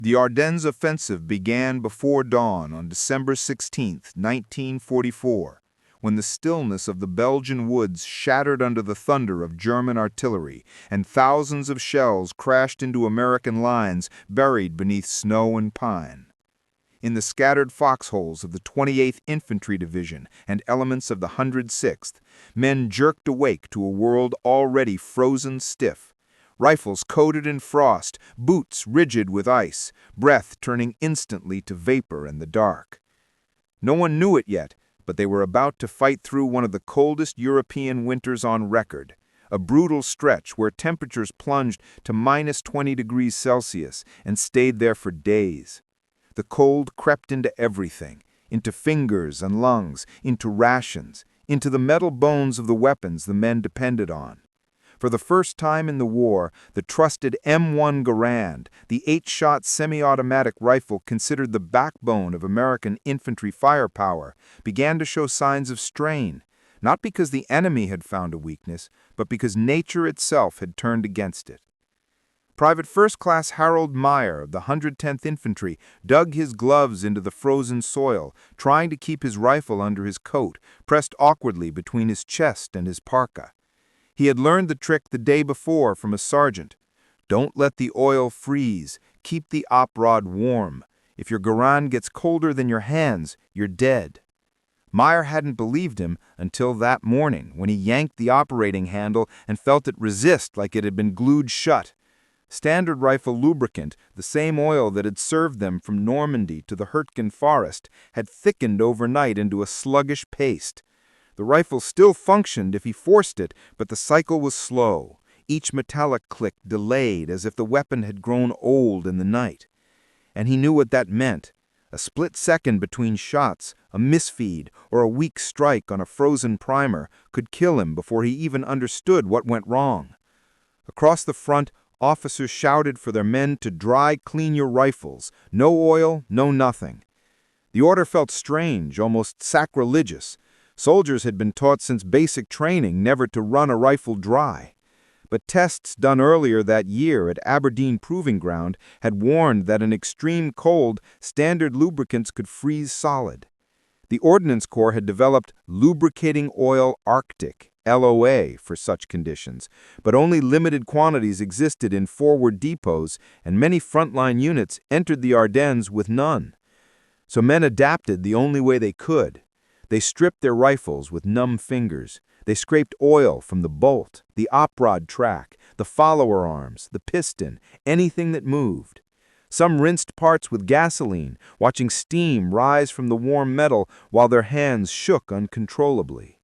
The Ardennes offensive began before dawn on December 16, 1944, when the stillness of the Belgian woods shattered under the thunder of German artillery, and thousands of shells crashed into American lines buried beneath snow and pine. In the scattered foxholes of the 28th Infantry Division and elements of the 106th, men jerked awake to a world already frozen stiff. Rifles coated in frost, boots rigid with ice, breath turning instantly to vapor in the dark. No one knew it yet, but they were about to fight through one of the coldest European winters on record, a brutal stretch where temperatures plunged to minus 20 degrees Celsius and stayed there for days. The cold crept into everything, into fingers and lungs, into rations, into the metal bones of the weapons the men depended on. For the first time in the war, the trusted M1 Garand, the 8-shot semi-automatic rifle considered the backbone of American infantry firepower, began to show signs of strain, not because the enemy had found a weakness, but because nature itself had turned against it. Private First Class Harold Meyer of the 110th Infantry dug his gloves into the frozen soil, trying to keep his rifle under his coat, pressed awkwardly between his chest and his parka. He had learned the trick the day before from a sergeant. Don't let the oil freeze. Keep the op rod warm. If your Garand gets colder than your hands, you're dead. Meyer hadn't believed him until that morning when he yanked the operating handle and felt it resist like it had been glued shut. Standard rifle lubricant, the same oil that had served them from Normandy to the Hurtgen forest, had thickened overnight into a sluggish paste. The rifle still functioned if he forced it, but the cycle was slow. Each metallic click delayed as if the weapon had grown old in the night. And he knew what that meant. A split second between shots, a misfeed, or a weak strike on a frozen primer could kill him before he even understood what went wrong. Across the front, officers shouted for their men to dry clean your rifles. No oil, no nothing. The order felt strange, almost sacrilegious. Soldiers had been taught since basic training never to run a rifle dry. But tests done earlier that year at Aberdeen Proving Ground had warned that in extreme cold, standard lubricants could freeze solid. The Ordnance Corps had developed Lubricating Oil Arctic, LOA, for such conditions, but only limited quantities existed in forward depots, and many frontline units entered the Ardennes with none. So men adapted the only way they could. They stripped their rifles with numb fingers. They scraped oil from the bolt, the op rod track, the follower arms, the piston, anything that moved. Some rinsed parts with gasoline, watching steam rise from the warm metal while their hands shook uncontrollably.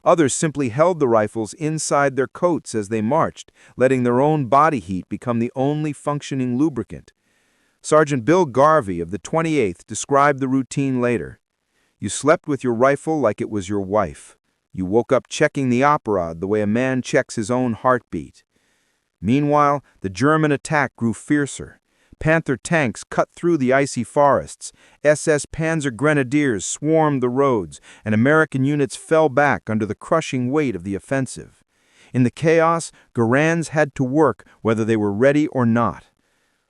Others simply held the rifles inside their coats as they marched, letting their own body heat become the only functioning lubricant. Sergeant Bill Garvey of the 28th described the routine later. You slept with your rifle like it was your wife. You woke up checking the op rod the way a man checks his own heartbeat. Meanwhile, the German attack grew fiercer. Panther tanks cut through the icy forests. SS Panzer Grenadiers swarmed the roads, and American units fell back under the crushing weight of the offensive. In the chaos, Garands had to work whether they were ready or not.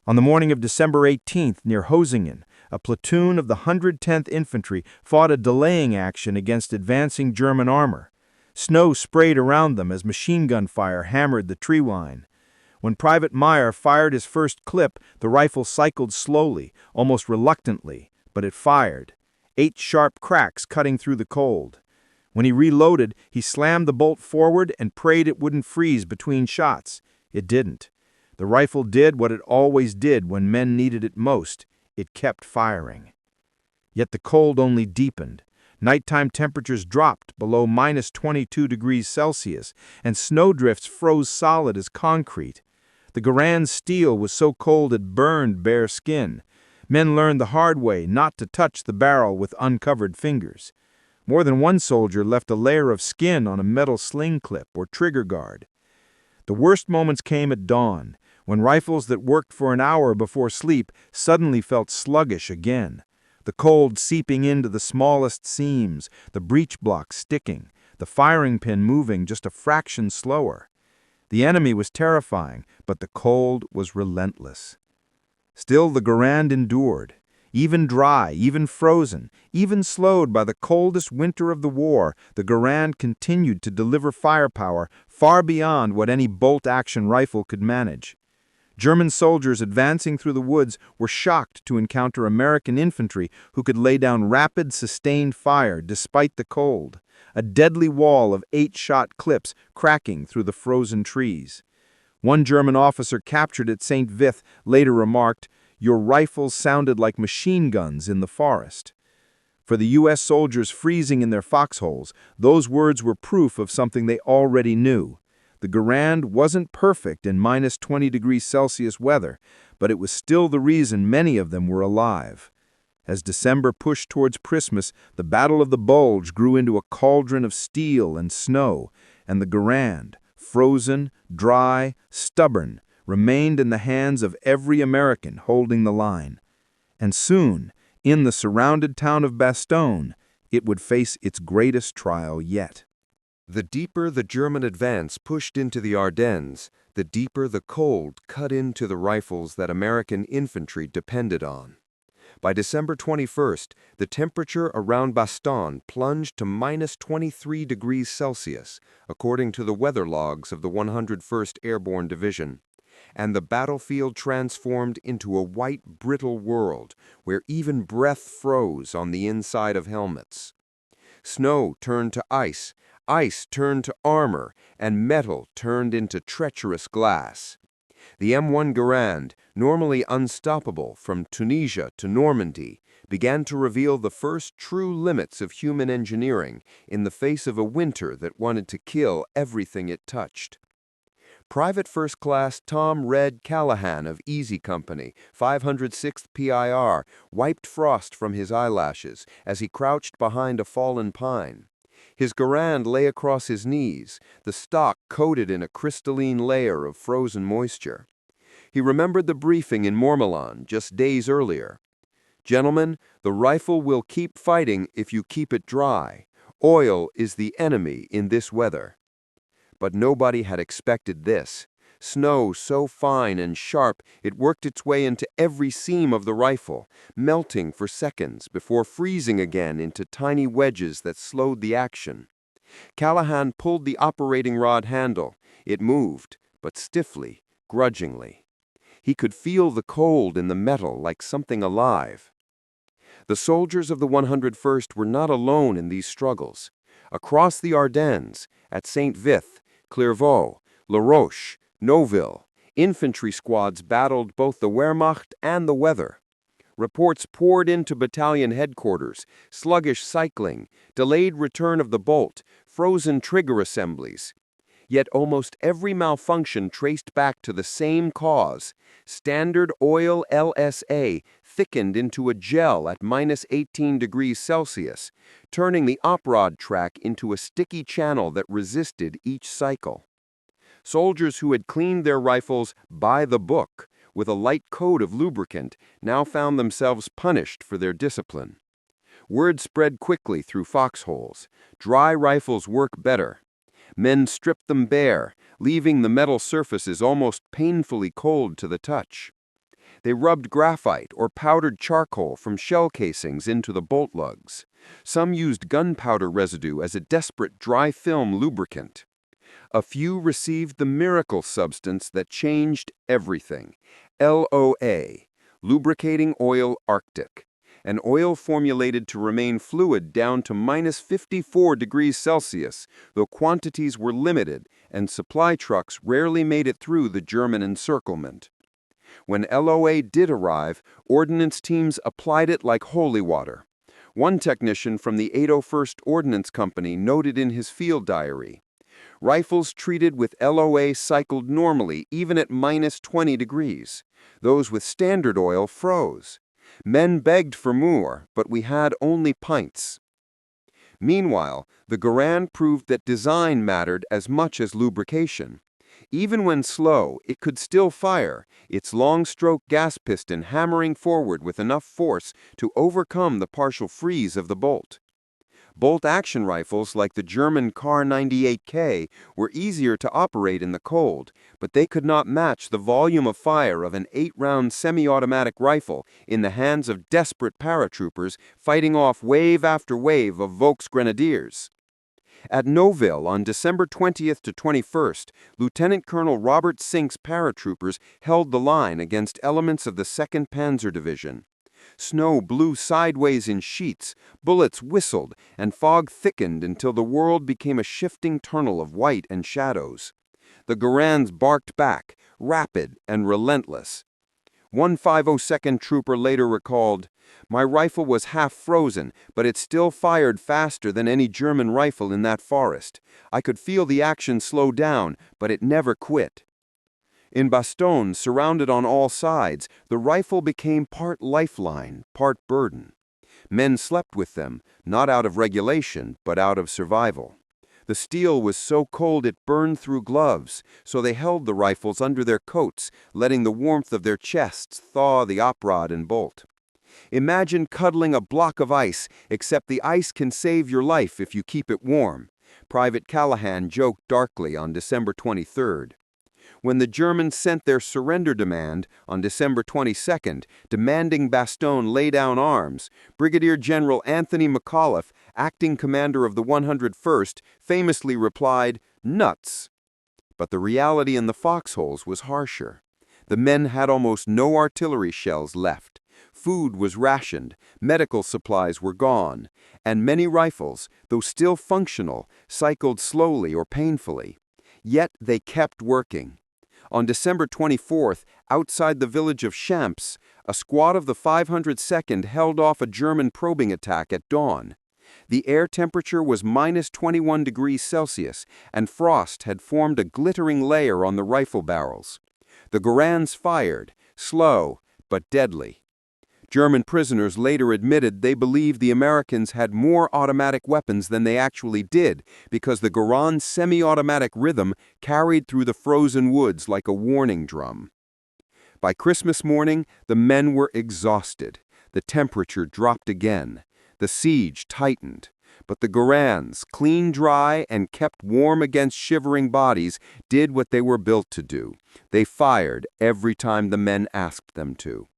On the morning of December 18th, near Hosingen, a platoon of the 110th Infantry fought a delaying action against advancing German armor. Snow sprayed around them as machine gun fire hammered the tree line. When Private Meyer fired his first clip, the rifle cycled slowly, almost reluctantly, but it fired. 8 sharp cracks cutting through the cold. When he reloaded, he slammed the bolt forward and prayed it wouldn't freeze between shots. It didn't. The rifle did what it always did when men needed it most. It kept firing. Yet the cold only deepened. Nighttime temperatures dropped below minus 22 degrees Celsius, and snowdrifts froze solid as concrete. The Garand's steel was so cold it burned bare skin. Men learned the hard way not to touch the barrel with uncovered fingers. More than one soldier left a layer of skin on a metal sling clip or trigger guard. The worst moments came at dawn, when rifles that worked for an hour before sleep suddenly felt sluggish again, the cold seeping into the smallest seams, the breech block sticking, the firing pin moving just a fraction slower. The enemy was terrifying, but the cold was relentless. Still, the Garand endured. Even dry, even frozen, even slowed by the coldest winter of the war, the Garand continued to deliver firepower far beyond what any bolt-action rifle could manage. German soldiers advancing through the woods were shocked to encounter American infantry who could lay down rapid, sustained fire despite the cold, a deadly wall of 8-shot clips cracking through the frozen trees. One German officer captured at St. Vith later remarked, "Your rifles sounded like machine guns in the forest." For the U.S. soldiers freezing in their foxholes, those words were proof of something they already knew. The Garand wasn't perfect in minus 20 degrees Celsius weather, but it was still the reason many of them were alive. As December pushed towards Christmas, the Battle of the Bulge grew into a cauldron of steel and snow, and the Garand, frozen, dry, stubborn, remained in the hands of every American holding the line. And soon, in the surrounded town of Bastogne, it would face its greatest trial yet. The deeper the German advance pushed into the Ardennes, the deeper the cold cut into the rifles that American infantry depended on. By December 21st, the temperature around Bastogne plunged to minus 23 degrees Celsius, according to the weather logs of the 101st Airborne Division, and the battlefield transformed into a white, brittle world where even breath froze on the inside of helmets. Snow turned to ice turned to armor, and metal turned into treacherous glass. The M1 Garand, normally unstoppable from Tunisia to Normandy, began to reveal the first true limits of human engineering in the face of a winter that wanted to kill everything it touched. Private First Class Tom Red Callahan of Easy Company, 506th PIR, wiped frost from his eyelashes as he crouched behind a fallen pine. His Garand lay across his knees, the stock coated in a crystalline layer of frozen moisture. He remembered the briefing in Mormelon just days earlier. "Gentlemen, the rifle will keep fighting if you keep it dry. Oil is the enemy in this weather." But nobody had expected this. Snow so fine and sharp it worked its way into every seam of the rifle, melting for seconds before freezing again into tiny wedges that slowed the action. Callahan pulled the operating rod handle. It moved, but stiffly, grudgingly. He could feel the cold in the metal like something alive. The soldiers of the 101st were not alone in these struggles. Across the Ardennes, at St. Vith, Clairvaux, La Roche, Neuville, infantry squads battled both the Wehrmacht and the weather. Reports poured into battalion headquarters, sluggish cycling, delayed return of the bolt, frozen trigger assemblies. Yet almost every malfunction traced back to the same cause. Standard Oil LSA thickened into a gel at minus 18 degrees Celsius, turning the oprod track into a sticky channel that resisted each cycle. Soldiers who had cleaned their rifles by the book with a light coat of lubricant now found themselves punished for their discipline. Word spread quickly through foxholes. Dry rifles work better. Men stripped them bare, leaving the metal surfaces almost painfully cold to the touch. They rubbed graphite or powdered charcoal from shell casings into the bolt lugs. Some used gunpowder residue as a desperate dry film lubricant. A few received the miracle substance that changed everything: LOA, Lubricating Oil Arctic, an oil formulated to remain fluid down to minus 54 degrees Celsius, though quantities were limited and supply trucks rarely made it through the German encirclement. When LOA did arrive, ordnance teams applied it like holy water. One technician from the 801st Ordnance Company noted in his field diary, "Rifles treated with LOA cycled normally even at minus 20 degrees. Those with standard oil froze. Men begged for more, but we had only pints." Meanwhile, the Garand proved that design mattered as much as lubrication. Even when slow, it could still fire, its long-stroke gas piston hammering forward with enough force to overcome the partial freeze of the bolt. Bolt-action rifles like the German Kar 98K were easier to operate in the cold, but they could not match the volume of fire of an 8-round semi-automatic rifle in the hands of desperate paratroopers fighting off wave after wave of Volksgrenadiers. At Nouville on December 20th to 21st, Lieutenant Colonel Robert Sink's paratroopers held the line against elements of the 2nd Panzer Division. Snow blew sideways in sheets, bullets whistled, and fog thickened until the world became a shifting tunnel of white and shadows. The Garands barked back, rapid and relentless. One 502nd trooper later recalled, "My rifle was half frozen, but it still fired faster than any German rifle in that forest. I could feel the action slow down, but it never quit." In Bastogne, surrounded on all sides, the rifle became part lifeline, part burden. Men slept with them, not out of regulation, but out of survival. The steel was so cold it burned through gloves, so they held the rifles under their coats, letting the warmth of their chests thaw the op rod and bolt. Imagine cuddling a block of ice, except the ice can save your life if you keep it warm. Private Callahan joked darkly on December 23rd. When the Germans sent their surrender demand on December 22nd, demanding Bastogne lay down arms, Brigadier General Anthony McAuliffe, acting commander of the 101st, famously replied, "Nuts." But the reality in the foxholes was harsher. The men had almost no artillery shells left. Food was rationed, medical supplies were gone, and many rifles, though still functional, cycled slowly or painfully. Yet they kept working. On December 24th, outside the village of Champs, a squad of the 502nd held off a German probing attack at dawn. The air temperature was -21 degrees Celsius, and frost had formed a glittering layer on the rifle barrels. The Garands fired, slow but deadly. German prisoners later admitted they believed the Americans had more automatic weapons than they actually did because the Garand's semi-automatic rhythm carried through the frozen woods like a warning drum. By Christmas morning, the men were exhausted. The temperature dropped again. The siege tightened. But the Garands, clean dry and kept warm against shivering bodies, did what they were built to do. They fired every time the men asked them to.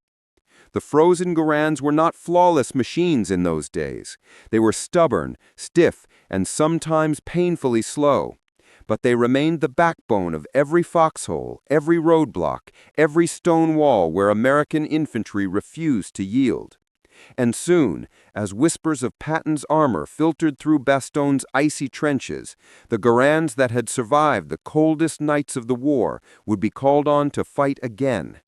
The frozen Garands were not flawless machines in those days. They were stubborn, stiff, and sometimes painfully slow. But they remained the backbone of every foxhole, every roadblock, every stone wall where American infantry refused to yield. And soon, as whispers of Patton's armor filtered through Bastogne's icy trenches, the Garands that had survived the coldest nights of the war would be called on to fight again.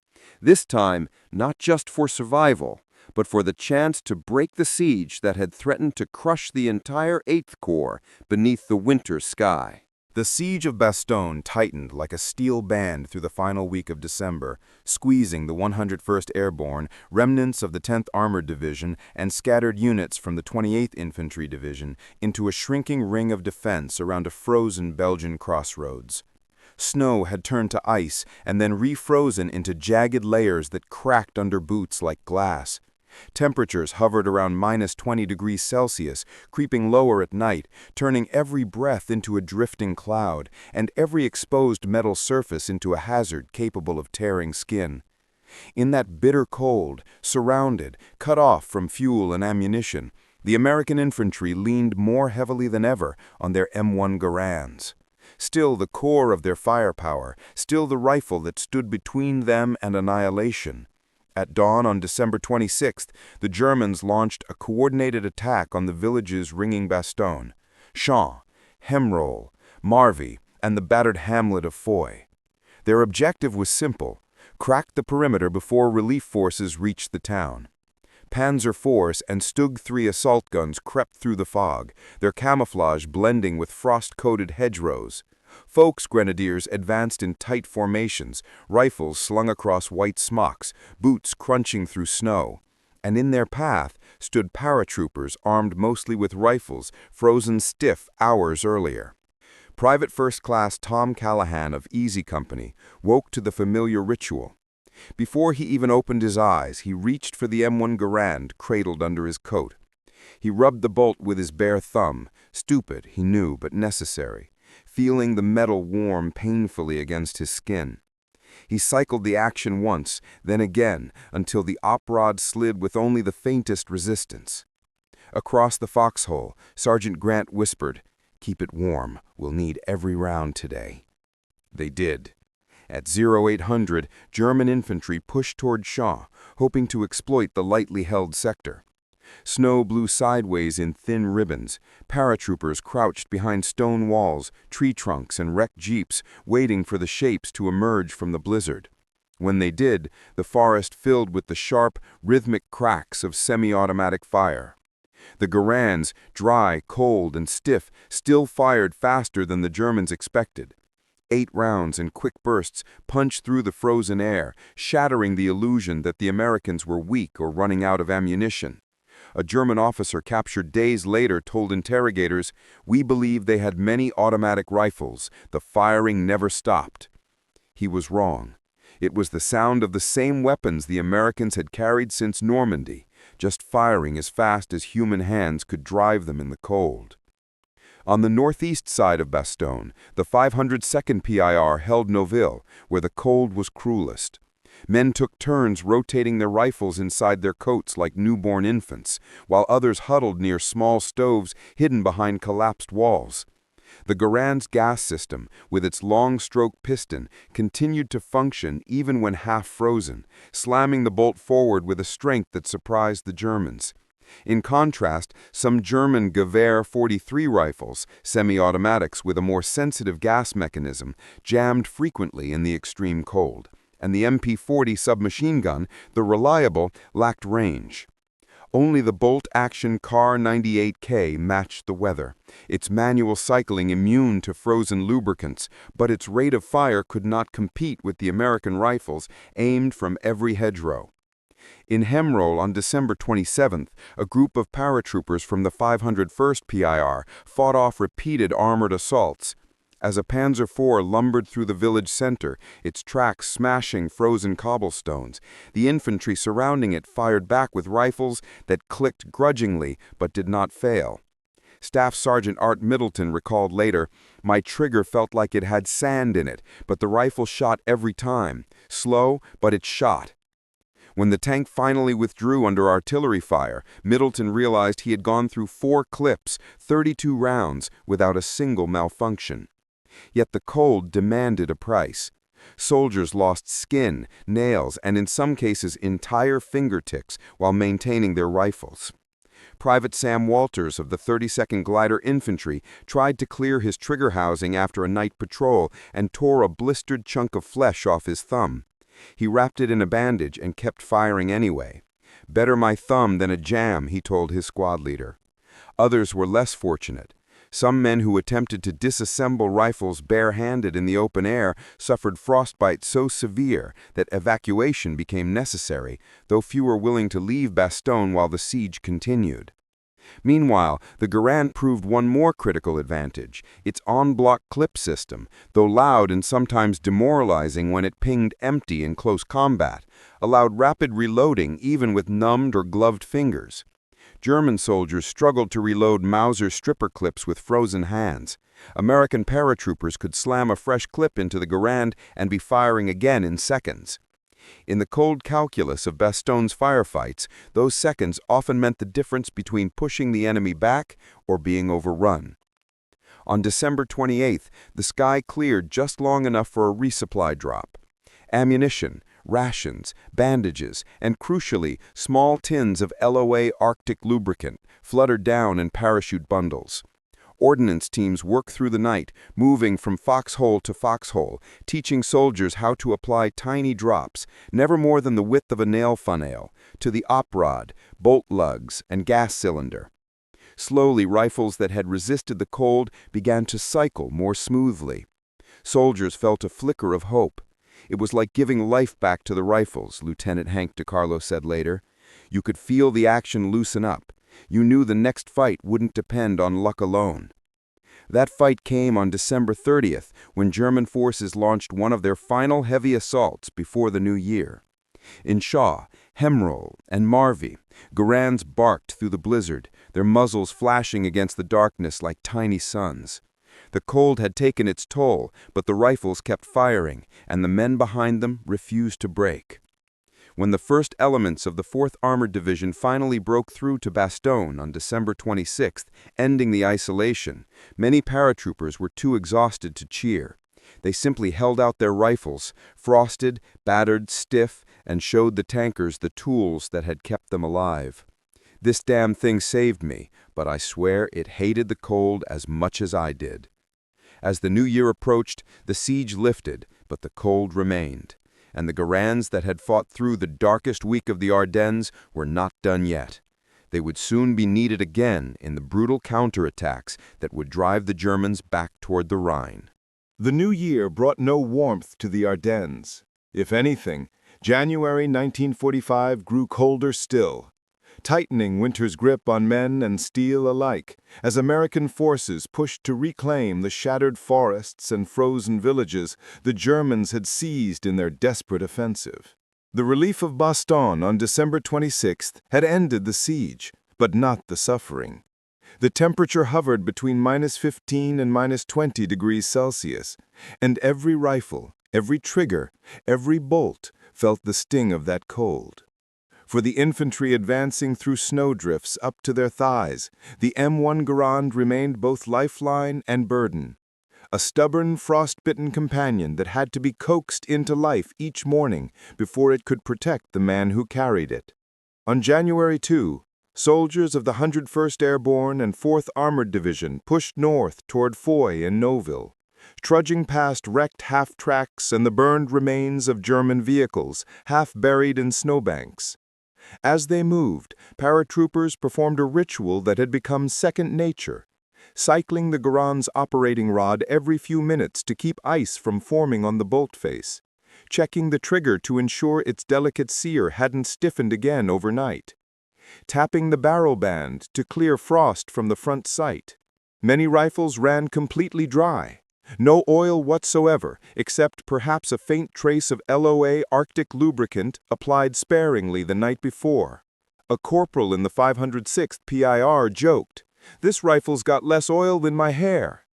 This time, not just for survival, but for the chance to break the siege that had threatened to crush the entire 8th Corps beneath the winter sky. The siege of Bastogne tightened like a steel band through the final week of December, squeezing the 101st Airborne, remnants of the 10th Armored Division, and scattered units from the 28th Infantry Division into a shrinking ring of defense around a frozen Belgian crossroads. Snow had turned to ice and then refrozen into jagged layers that cracked under boots like glass. Temperatures hovered around -20 degrees Celsius, creeping lower at night, turning every breath into a drifting cloud, and every exposed metal surface into a hazard capable of tearing skin. In that bitter cold, surrounded, cut off from fuel and ammunition, the American infantry leaned more heavily than ever on their M1 Garands. Still the core of their firepower, still the rifle that stood between them and annihilation. At dawn on December 26th, the Germans launched a coordinated attack on the villages ringing Bastogne: Champs, Hemroll, Marvie, and the battered hamlet of Foy. Their objective was simple: crack the perimeter before relief forces reached the town. Panzer IVs and Stug 3 assault guns crept through the fog, their camouflage blending with frost-coated hedgerows. Volksgrenadiers advanced in tight formations, rifles slung across white smocks, boots crunching through snow. And in their path stood paratroopers armed mostly with rifles, frozen stiff hours earlier. Private First Class Tom Callahan of Easy Company woke to the familiar ritual. Before he even opened his eyes, he reached for the M1 Garand cradled under his coat. He rubbed the bolt with his bare thumb, stupid, he knew, but necessary, feeling the metal warm painfully against his skin. He cycled the action once, then again, until the op rod slid with only the faintest resistance. Across the foxhole, Sergeant Grant whispered, "Keep it warm. We'll need every round today." They did. At 0800, German infantry pushed toward Shaw, hoping to exploit the lightly held sector. Snow blew sideways in thin ribbons. Paratroopers crouched behind stone walls, tree trunks, and wrecked jeeps, waiting for the shapes to emerge from the blizzard. When they did, the forest filled with the sharp, rhythmic cracks of semi-automatic fire. The Garands, dry, cold, and stiff, still fired faster than the Germans expected. 8 rounds in quick bursts punched through the frozen air, shattering the illusion that the Americans were weak or running out of ammunition. A German officer captured days later told interrogators, "We believe they had many automatic rifles. The firing never stopped." He was wrong. It was the sound of the same weapons the Americans had carried since Normandy, just firing as fast as human hands could drive them in the cold. On the northeast side of Bastogne, the 502nd PIR held Noville, where the cold was cruelest. Men took turns rotating their rifles inside their coats like newborn infants, while others huddled near small stoves hidden behind collapsed walls. The Garand's gas system, with its long-stroke piston, continued to function even when half-frozen, slamming the bolt forward with a strength that surprised the Germans. In contrast, some German Gewehr 43 rifles, semi-automatics with a more sensitive gas mechanism, jammed frequently in the extreme cold, and the MP-40 submachine gun, the reliable, lacked range. Only the bolt-action Kar 98K matched the weather, its manual cycling immune to frozen lubricants, but its rate of fire could not compete with the American rifles aimed from every hedgerow. In Hemroll on December 27th, a group of paratroopers from the 501st PIR fought off repeated armored assaults. As a Panzer IV lumbered through the village center, its tracks smashing frozen cobblestones, the infantry surrounding it fired back with rifles that clicked grudgingly but did not fail. Staff Sergeant Art Middleton recalled later, "My trigger felt like it had sand in it, but the rifle shot every time. Slow, but it shot." When the tank finally withdrew under artillery fire, Middleton realized he had gone through 4 clips, 32 rounds, without a single malfunction. Yet the cold demanded a price. Soldiers lost skin, nails, and in some cases entire fingertips while maintaining their rifles. Private Sam Walters of the 32nd Glider Infantry tried to clear his trigger housing after a night patrol and tore a blistered chunk of flesh off his thumb. He wrapped it in a bandage and kept firing anyway. "Better my thumb than a jam," he told his squad leader. Others were less fortunate. Some men who attempted to disassemble rifles barehanded in the open air suffered frostbite so severe that evacuation became necessary, though few were willing to leave Bastogne while the siege continued. Meanwhile, the Garand proved one more critical advantage, its en-bloc clip system, though loud and sometimes demoralizing when it pinged empty in close combat, allowed rapid reloading even with numbed or gloved fingers. German soldiers struggled to reload Mauser stripper clips with frozen hands. American paratroopers could slam a fresh clip into the Garand and be firing again in seconds. In the cold calculus of Bastogne's firefights, those seconds often meant the difference between pushing the enemy back or being overrun. On December 28th, the sky cleared just long enough for a resupply drop. Ammunition, rations, bandages, and crucially, small tins of LOA Arctic lubricant fluttered down in parachute bundles. Ordnance teams worked through the night, moving from foxhole to foxhole, teaching soldiers how to apply tiny drops, never more than the width of a nail funnel, to the op rod, bolt lugs, and gas cylinder. Slowly, rifles that had resisted the cold began to cycle more smoothly. Soldiers felt a flicker of hope. It was like giving life back to the rifles, Lieutenant Hank DiCarlo said later. You could feel the action loosen up. You knew the next fight wouldn't depend on luck alone. That fight came on December 30th, when German forces launched one of their final heavy assaults before the new year. In Shaw, Hemroll and Marvie, Garands barked through the blizzard, their muzzles flashing against the darkness like tiny suns. The cold had taken its toll, but the rifles kept firing, and the men behind them refused to break. When the first elements of the 4th Armored Division finally broke through to Bastogne on December 26th, ending the isolation, many paratroopers were too exhausted to cheer. They simply held out their rifles, frosted, battered, stiff, and showed the tankers the tools that had kept them alive. This damn thing saved me, but I swear it hated the cold as much as I did. As the new year approached, the siege lifted, but the cold remained, and the Garands that had fought through the darkest week of the Ardennes were not done yet. They would soon be needed again in the brutal counterattacks that would drive the Germans back toward the Rhine. The new year brought no warmth to the Ardennes. If anything, January 1945 grew colder still, tightening winter's grip on men and steel alike, as American forces pushed to reclaim the shattered forests and frozen villages the Germans had seized in their desperate offensive. The relief of Bastogne on December 26th had ended the siege, but not the suffering. The temperature hovered between -15 and -20 degrees Celsius, and every rifle, every trigger, every bolt felt the sting of that cold. For the infantry advancing through snowdrifts up to their thighs, the M1 Garand remained both lifeline and burden, a stubborn, frost-bitten companion that had to be coaxed into life each morning before it could protect the man who carried it. On January 2, soldiers of the 101st Airborne and 4th Armored Division pushed north toward Foy and Noville, trudging past wrecked half-tracks and the burned remains of German vehicles, half buried in snowbanks. As they moved, paratroopers performed a ritual that had become second nature, cycling the Garand's operating rod every few minutes to keep ice from forming on the bolt face, checking the trigger to ensure its delicate sear hadn't stiffened again overnight, tapping the barrel band to clear frost from the front sight. Many rifles ran completely dry. No oil whatsoever, except perhaps a faint trace of LOA Arctic lubricant applied sparingly the night before. A corporal in the 506th PIR joked, "This rifle's got less oil than my hair."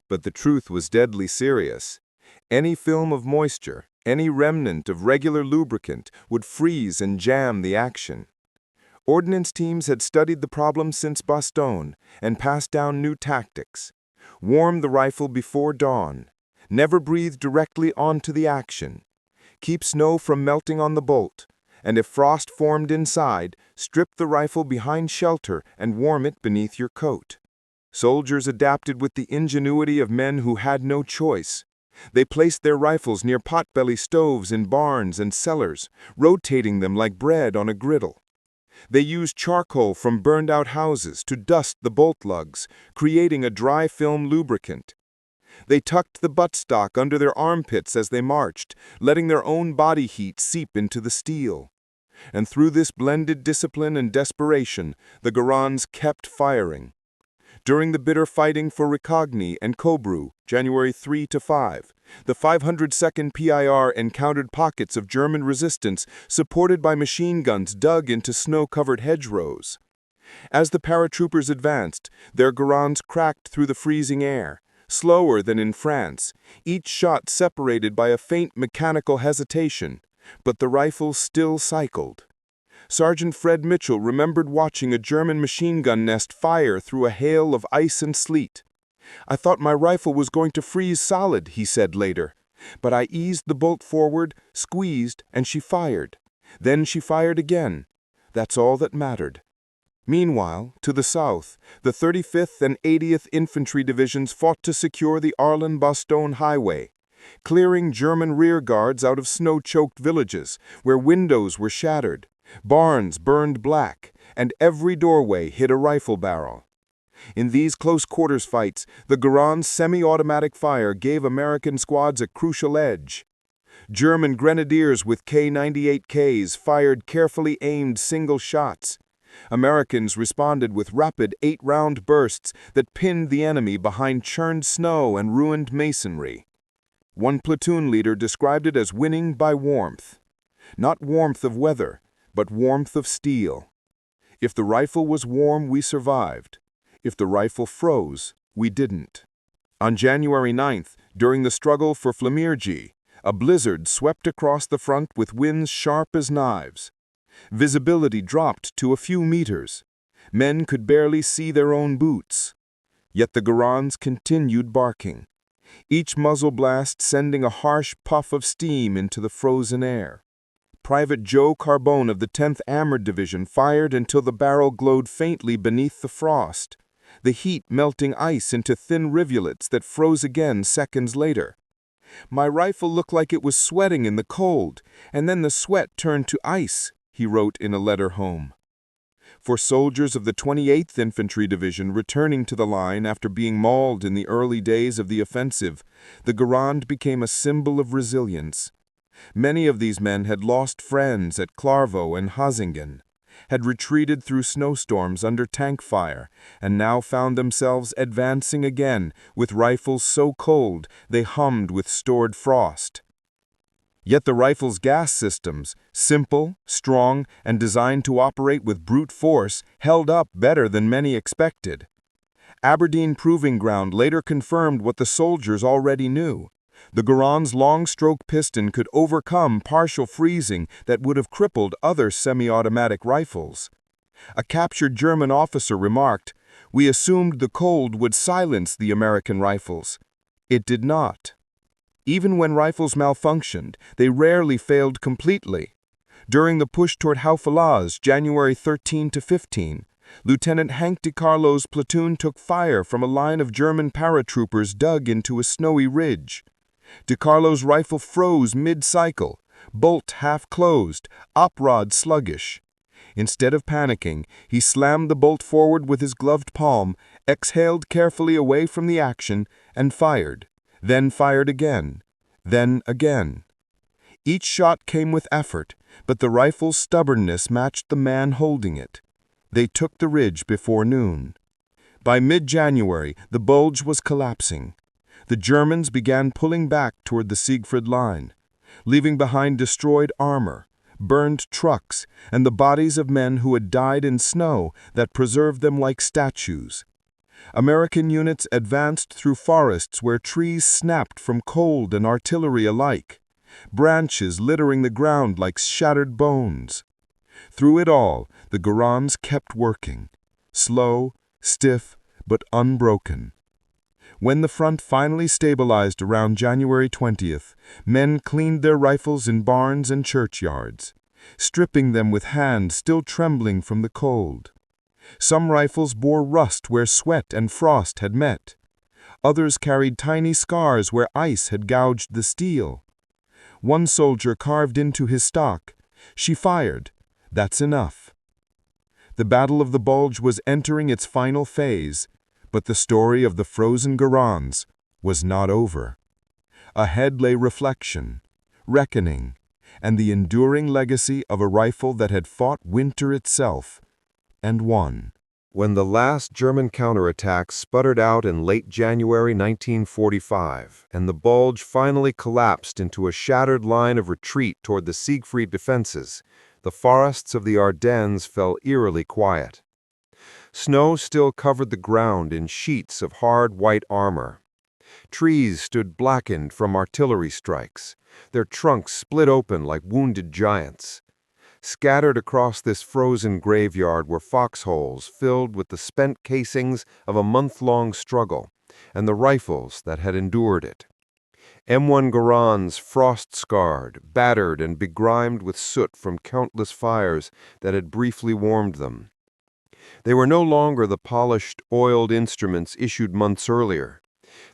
But the truth was deadly serious. Any film of moisture, any remnant of regular lubricant would freeze and jam the action. Ordnance teams had studied the problem since Bastogne and passed down new tactics. Warm the rifle before dawn. Never breathe directly onto the action. Keep snow from melting on the bolt. And if frost formed inside, strip the rifle behind shelter and warm it beneath your coat. Soldiers adapted with the ingenuity of men who had no choice. They placed their rifles near potbelly stoves in barns and cellars, rotating them like bread on a griddle. They used charcoal from burned-out houses to dust the bolt lugs, creating a dry film lubricant. They tucked the buttstock under their armpits as they marched, letting their own body heat seep into the steel. And through this blended discipline and desperation, the Garands kept firing. During the bitter fighting for Ricagny and Cobru, January 3 to 5, the 502nd PIR encountered pockets of German resistance supported by machine guns dug into snow-covered hedgerows. As the paratroopers advanced, their Garands cracked through the freezing air, slower than in France, each shot separated by a faint mechanical hesitation, but the rifles still cycled. Sergeant Fred Mitchell remembered watching a German machine gun nest fire through a hail of ice and sleet. "I thought my rifle was going to freeze solid," he said later. "But I eased the bolt forward, squeezed, and she fired. Then she fired again. That's all that mattered." Meanwhile, to the south, the 35th and 80th Infantry Divisions fought to secure the Arlon-Bastogne highway, clearing German rearguards out of snow-choked villages where windows were shattered, barns burned black, and every doorway hid a rifle barrel. In these close-quarters fights, the Garand's semi-automatic fire gave American squads a crucial edge. German grenadiers with K-98Ks fired carefully aimed single shots. Americans responded with rapid 8-round bursts that pinned the enemy behind churned snow and ruined masonry. One platoon leader described it as winning by warmth. Not warmth of weather, but warmth of steel. If the rifle was warm, we survived. If the rifle froze, we didn't. On January 9th, during the struggle for Flamirji, a blizzard swept across the front with winds sharp as knives. Visibility dropped to a few meters. Men could barely see their own boots. Yet the Garans continued barking, each muzzle blast sending a harsh puff of steam into the frozen air. Private Joe Carbone of the 10th Armored Division fired until the barrel glowed faintly beneath the frost, the heat melting ice into thin rivulets that froze again seconds later. "My rifle looked like it was sweating in the cold, and then the sweat turned to ice," he wrote in a letter home. For soldiers of the 28th Infantry Division returning to the line after being mauled in the early days of the offensive, the Garand became a symbol of resilience. Many of these men had lost friends at Klarvo and Hazingen, had retreated through snowstorms under tank fire, and now found themselves advancing again with rifles so cold they hummed with stored frost. Yet the rifle's gas systems, simple, strong, and designed to operate with brute force, held up better than many expected. Aberdeen Proving Ground later confirmed what the soldiers already knew. The Garand's long-stroke piston could overcome partial freezing that would have crippled other semi-automatic rifles. A captured German officer remarked, "We assumed the cold would silence the American rifles. It did not." Even when rifles malfunctioned, they rarely failed completely. During the push toward Haufalaz, January 13 to 15, Lieutenant Hank DiCarlo's platoon took fire from a line of German paratroopers dug into a snowy ridge. DiCarlo's rifle froze mid-cycle, bolt half closed, oprod sluggish. Instead of panicking, he slammed the bolt forward with his gloved palm, exhaled carefully away from the action, and fired. Then fired again. Then again. Each shot came with effort, but the rifle's stubbornness matched the man holding it. They took the ridge before noon. By mid-January, the bulge was collapsing. The Germans began pulling back toward the Siegfried Line, leaving behind destroyed armor, burned trucks, and the bodies of men who had died in snow that preserved them like statues. American units advanced through forests where trees snapped from cold and artillery alike, branches littering the ground like shattered bones. Through it all, the Garans kept working, slow, stiff, but unbroken. When the front finally stabilized around January 20th, men cleaned their rifles in barns and churchyards, stripping them with hands still trembling from the cold. Some rifles bore rust where sweat and frost had met. Others carried tiny scars where ice had gouged the steel. One soldier carved into his stock, "She fired. That's enough." The Battle of the Bulge was entering its final phase, but the story of the frozen Garans was not over. Ahead lay reflection, reckoning, and the enduring legacy of a rifle that had fought winter itself and won. When the last German counterattack sputtered out in late January 1945, and the Bulge finally collapsed into a shattered line of retreat toward the Siegfried defenses, the forests of the Ardennes fell eerily quiet. Snow still covered the ground in sheets of hard white armor. Trees stood blackened from artillery strikes, their trunks split open like wounded giants. Scattered across this frozen graveyard were foxholes filled with the spent casings of a month-long struggle and the rifles that had endured it. M1 Garans, frost-scarred, battered, and begrimed with soot from countless fires that had briefly warmed them. They were no longer the polished, oiled instruments issued months earlier.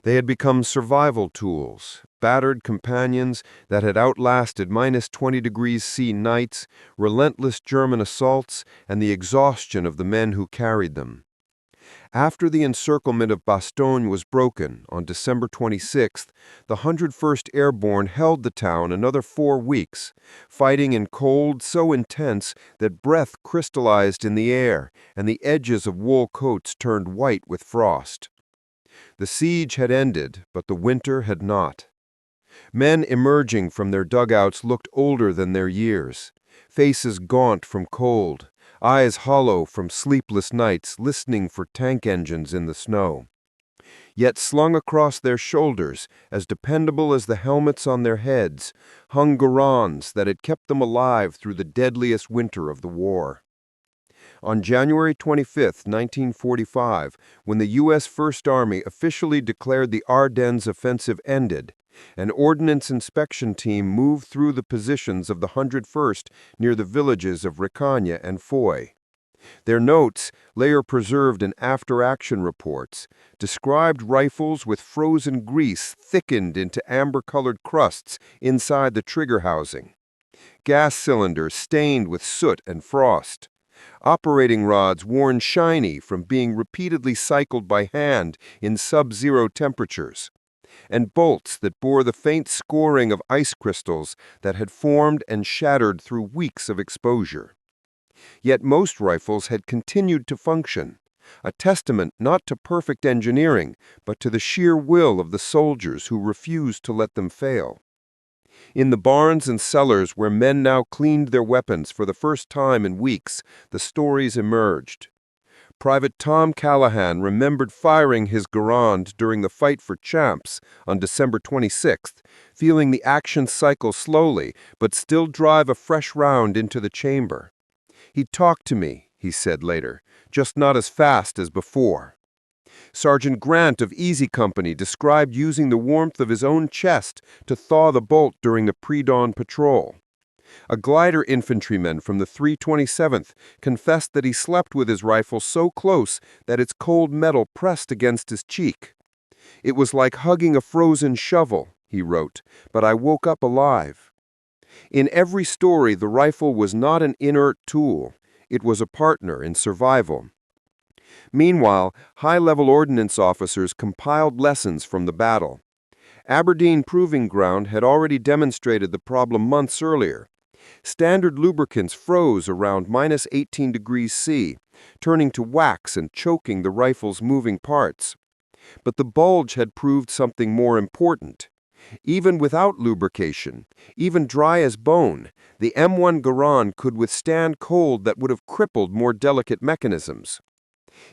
They had become survival tools, battered companions that had outlasted -20°C nights, relentless German assaults, and the exhaustion of the men who carried them. After the encirclement of Bastogne was broken on December 26th, the 101st Airborne held the town another 4 weeks, fighting in cold so intense that breath crystallized in the air and the edges of wool coats turned white with frost. The siege had ended, but the winter had not. Men emerging from their dugouts looked older than their years. faces gaunt from cold, eyes hollow from sleepless nights listening for tank engines in the snow. Yet slung across their shoulders, as dependable as the helmets on their heads, hung garons that had kept them alive through the deadliest winter of the war. On January 25, 1945, when the U.S. First Army officially declared the Ardennes offensive ended, an ordnance inspection team moved through the positions of the 101st near the villages of Récagne and Foy. Their notes, later preserved in after-action reports, described rifles with frozen grease thickened into amber-colored crusts inside the trigger housing, gas cylinders stained with soot and frost, operating rods worn shiny from being repeatedly cycled by hand in sub-zero temperatures, and bolts that bore the faint scoring of ice crystals that had formed and shattered through weeks of exposure. Yet most rifles had continued to function, a testament not to perfect engineering, but to the sheer will of the soldiers who refused to let them fail. In the barns and cellars where men now cleaned their weapons for the first time in weeks, the stories emerged. Private Tom Callahan remembered firing his Garand during the fight for Champs on December 26th, feeling the action cycle slowly, but still drive a fresh round into the chamber. "He talked to me," he said later, "just not as fast as before." Sergeant Grant of Easy Company described using the warmth of his own chest to thaw the bolt during the pre-dawn patrol. A glider infantryman from the 327th confessed that he slept with his rifle so close that its cold metal pressed against his cheek. "It was like hugging a frozen shovel," he wrote, "but I woke up alive." In every story, the rifle was not an inert tool. It was a partner in survival. Meanwhile, high-level ordnance officers compiled lessons from the battle. Aberdeen Proving Ground had already demonstrated the problem months earlier. Standard lubricants froze around -18 degrees C, turning to wax and choking the rifle's moving parts. But the bulge had proved something more important. Even without lubrication, even dry as bone, the M1 Garand could withstand cold that would have crippled more delicate mechanisms.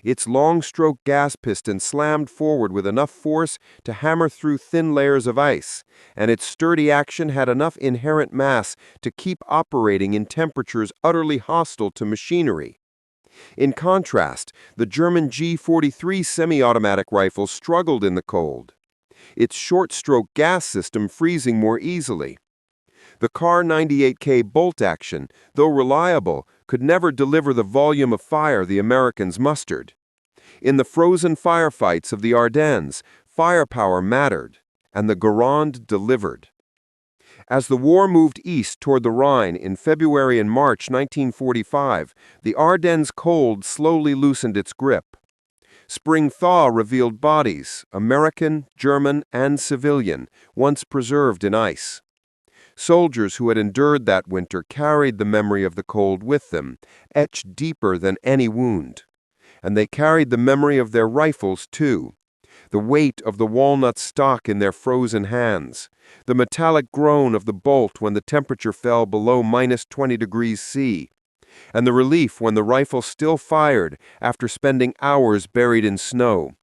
Its long-stroke gas piston slammed forward with enough force to hammer through thin layers of ice, and its sturdy action had enough inherent mass to keep operating in temperatures utterly hostile to machinery. In contrast, the German G43 semi-automatic rifle struggled in the cold, its short-stroke gas system freezing more easily. The Kar 98K bolt action, though reliable, could never deliver the volume of fire the Americans mustered. In the frozen firefights of the Ardennes, firepower mattered, and the Garand delivered. As the war moved east toward the Rhine in February and March 1945, the Ardennes cold slowly loosened its grip. Spring thaw revealed bodies, American, German, and civilian, once preserved in ice. Soldiers who had endured that winter carried the memory of the cold with them, etched deeper than any wound. And they carried the memory of their rifles, too. The weight of the walnut stock in their frozen hands, the metallic groan of the bolt when the temperature fell below -20 degrees C, and the relief when the rifle still fired after spending hours buried in snow.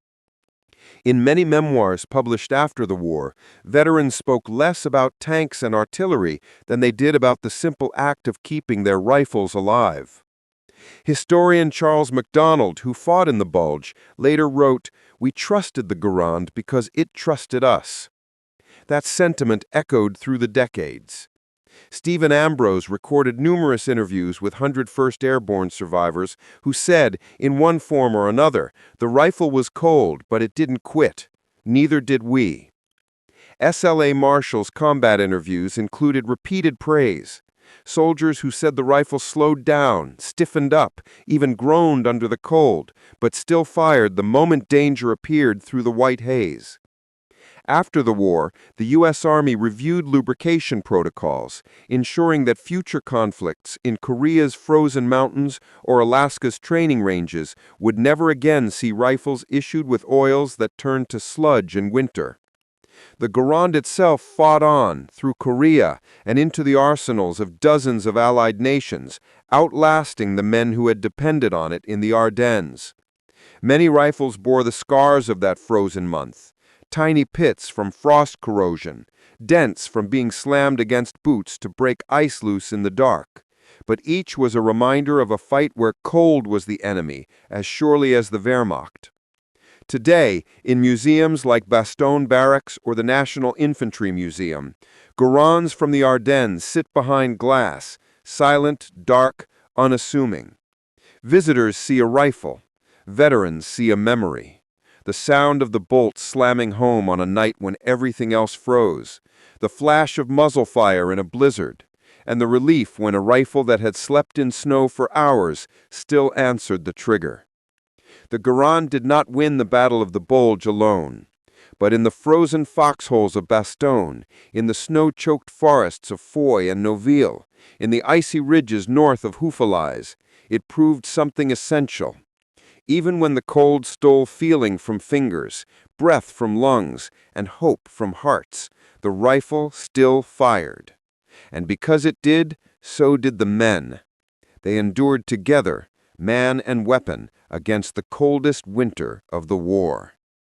In many memoirs published after the war, veterans spoke less about tanks and artillery than they did about the simple act of keeping their rifles alive. Historian Charles MacDonald, who fought in the Bulge, later wrote, "We trusted the Garand because it trusted us." That sentiment echoed through the decades. Stephen Ambrose recorded numerous interviews with 101st Airborne survivors who said, in one form or another, the rifle was cold, but it didn't quit. Neither did we. SLA Marshall's combat interviews included repeated praise. Soldiers who said the rifle slowed down, stiffened up, even groaned under the cold, but still fired the moment danger appeared through the white haze. After the war, the U.S. Army reviewed lubrication protocols, ensuring that future conflicts in Korea's frozen mountains or Alaska's training ranges would never again see rifles issued with oils that turned to sludge in winter. The Garand itself fought on through Korea and into the arsenals of dozens of Allied nations, outlasting the men who had depended on it in the Ardennes. Many rifles bore the scars of that frozen month, tiny pits from frost corrosion, dents from being slammed against boots to break ice loose in the dark. But each was a reminder of a fight where cold was the enemy as surely as the Wehrmacht. Today, in museums like Bastogne Barracks or the National Infantry Museum, Garands from the Ardennes sit behind glass, silent, dark, unassuming. Visitors see a rifle. Veterans see a memory. The sound of the bolt slamming home on a night when everything else froze, the flash of muzzle fire in a blizzard, and the relief when a rifle that had slept in snow for hours still answered the trigger. The Garand did not win the Battle of the Bulge alone, but in the frozen foxholes of Bastogne, in the snow-choked forests of Foy and Noville, in the icy ridges north of Houffalize, it proved something essential. Even when the cold stole feeling from fingers, breath from lungs, and hope from hearts, the rifle still fired. And because it did, so did the men. They endured together, man and weapon, against the coldest winter of the war.